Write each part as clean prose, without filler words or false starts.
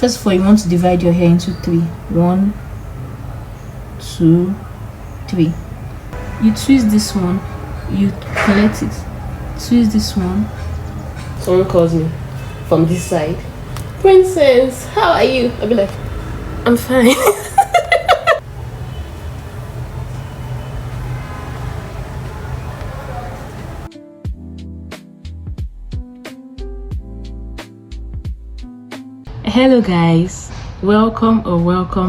First of all, you want to divide your hair into 3. 1, 2, 3. You twist this one, you collect it. Twist this one. Someone calls me from this side. Princess, how are you? I'll be like, I'm fine. Hello guys, welcome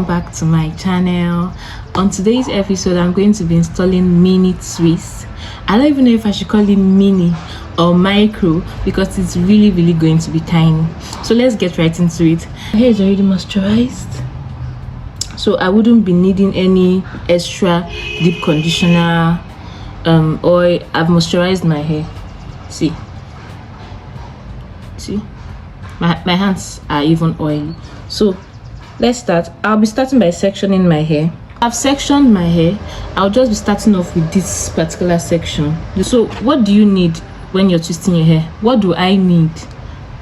back to my channel. On today's episode, I'm going to be installing mini twists. I don't even know if I should call it mini or micro because it's really going to be tiny. So let's get right into it. My hair is already moisturized, so I wouldn't be needing any extra deep conditioner oil. I've moisturized my hair. See my hands are even oily. So let's start. I'll be starting by sectioning my hair. I've sectioned my hair. I'll just be starting off with this particular section. So what do you need when you're twisting your hair? What do I need?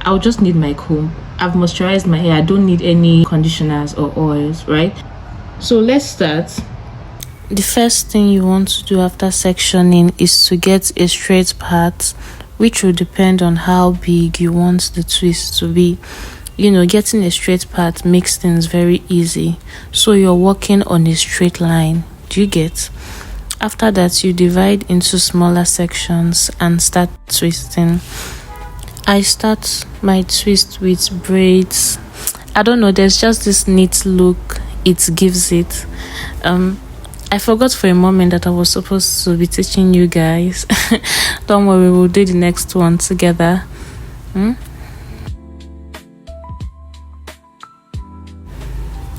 I'll just need my comb. I've moisturized my hair. I don't need any conditioners or oils, right? So let's start. The first thing you want to do after sectioning is to get a straight part, which will depend on how big you want the twist to be. Getting a straight part makes things very easy, so you're working on a straight line. Do you get? After that, you divide into smaller sections and start twisting. I start my twist with braids. I don't know, there's just this neat look it gives it. I forgot for a moment that I was supposed to be teaching you guys. Don't worry, we'll do the next one together.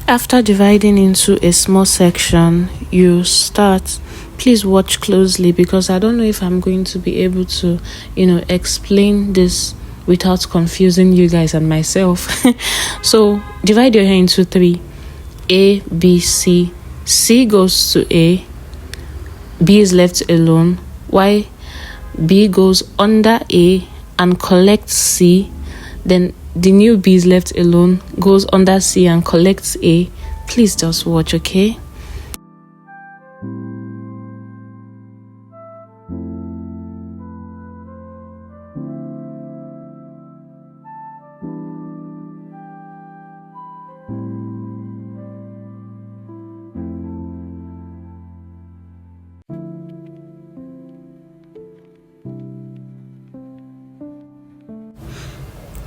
After dividing into a small section, you start. Please watch closely because I don't know if I'm going to be able to, explain this without confusing you guys and myself. So divide your hair into 3. A, B, C. C goes to A, B is left alone, while B goes under A and collects C. Then the new B is left alone, goes under C and collects A. Please just watch, okay?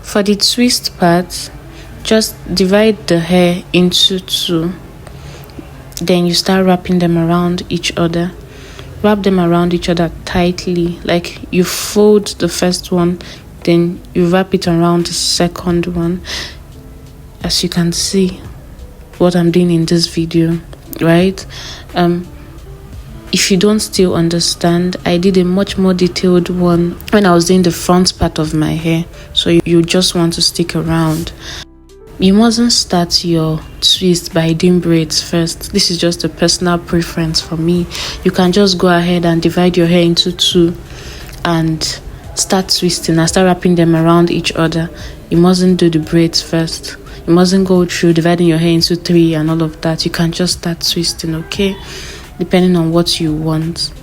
For the twist part, just divide the hair into 2. Then you start wrapping them around each other. Wrap them around each other tightly. Like you fold the first one, then you wrap it around the second one. As you can see what I'm doing in this video, right? If you don't still understand, I did a much more detailed one when I was doing the front part of my hair, so you just want to stick around. You mustn't start your twist by doing braids first. This is just a personal preference for me. You can just go ahead and divide your hair into 2 and start twisting and start wrapping them around each other. You mustn't do the braids first. You mustn't go through dividing your hair into 3 and all of that. You can just start twisting, okay? Depending on what you want,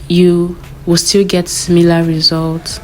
you will still get similar results.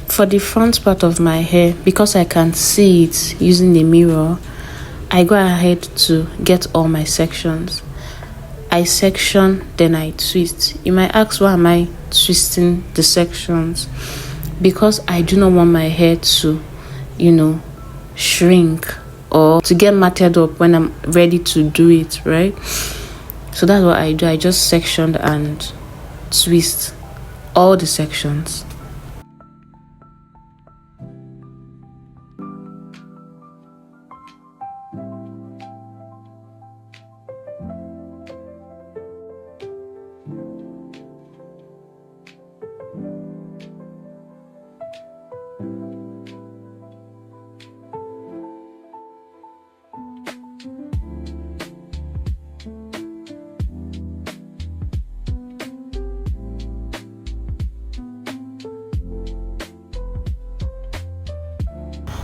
For the front part of my hair, because I can see it using the mirror, I go ahead to get all my sections. I section, then I twist. You might ask, why am I twisting the sections? Because I do not want my hair to, shrink or to get matted up when I'm ready to do it, right? So that's what I do. I just section and twist all the sections.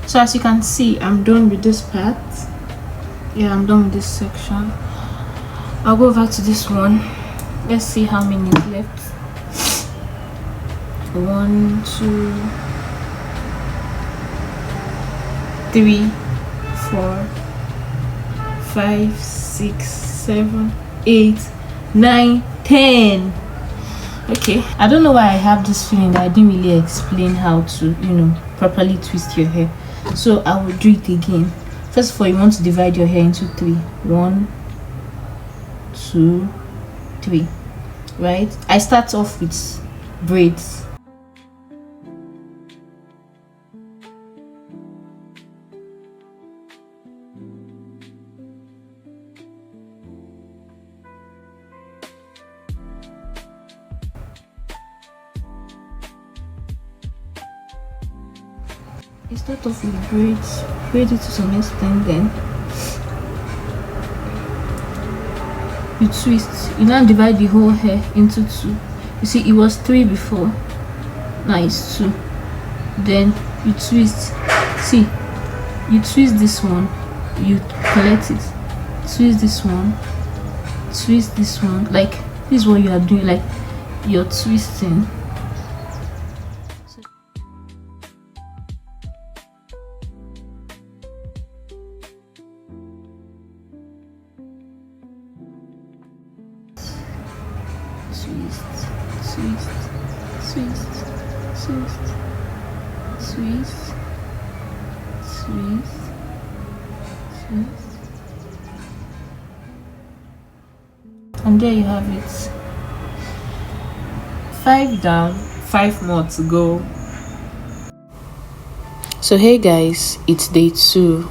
So as you can see, I'm done with this part. Yeah, I'm done with this section. I'll go over to this one. Let's see how many is left. 1, 2, 3, 4, 5, 6, 7, 8, 9, 10. Okay, I don't know why I have this feeling that I didn't really explain how to, properly twist your hair. So I will do it again. First of all, you want to divide your hair into 3. 1, 2, 3. Right? I start off with braids. You start off with braids, braid it to some extent, then you twist. You now divide the whole hair into 2. You see, it was 3 before, now it's 2. Then you twist. See, you twist this one, you collect it, twist this one, twist this one. Like, this is what you are doing, like you're twisting. Twist, twist, twist, twist, twist, twist, twist. And there you have it. 5 down, 5 more to go. So hey guys, it's day 2.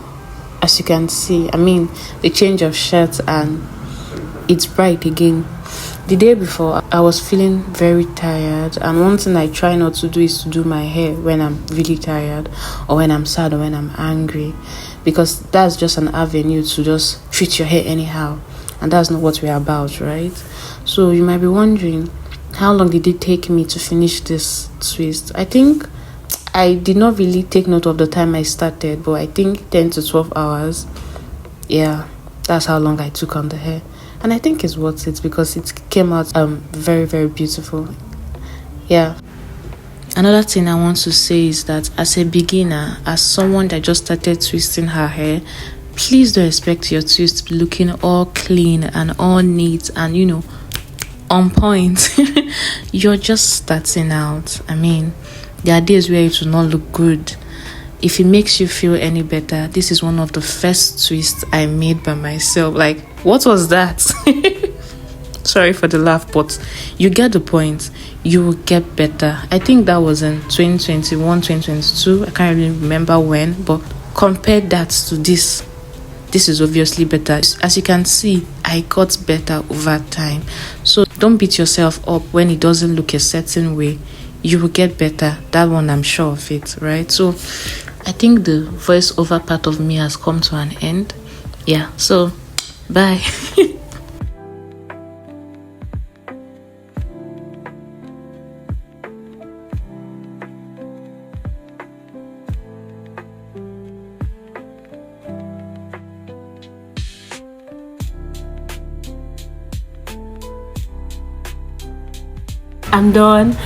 As you can see, the change of shirts, and it's bright again. The day before, I was feeling very tired, and one thing I try not to do is to do my hair when I'm really tired, or when I'm sad, or when I'm angry, because that's just an avenue to just treat your hair anyhow, and that's not what we're about, right? So you might be wondering, how long did it take me to finish this twist? I think I did not really take note of the time I started, but I think 10 to 12 hours. Yeah, that's how long I took on the hair. And I think it's worth it because it came out very, very beautiful. Yeah. Another thing I want to say is that as a beginner, as someone that just started twisting her hair, please don't expect your twist to be looking all clean and all neat and, on point. You're just starting out. There are days where it will not look good. If it makes you feel any better, this is one of the first twists I made by myself. Like, what was that? Sorry for the laugh, but you get the point. You will get better. I think that was in 2021, 2022. I can't really remember when, but compare that to this. This is obviously better. As you can see, I got better over time. So don't beat yourself up when it doesn't look a certain way. You will get better. That one, I'm sure of it, right? So I think the voiceover part of me has come to an end. Yeah, so bye. I'm done.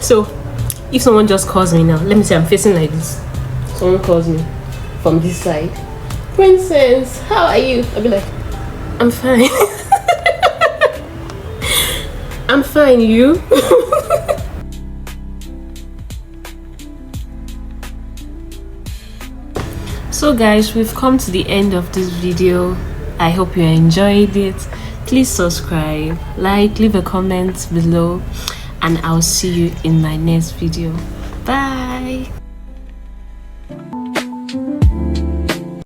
So if someone just calls me now, let me say I'm facing like this, someone calls me from this side, princess, how are you? I'll be like, I'm fine. I'm fine, you? So guys, we've come to the end of this video. I hope you enjoyed it. Please subscribe, like, leave a comment below, and I'll see you in my next video. Bye.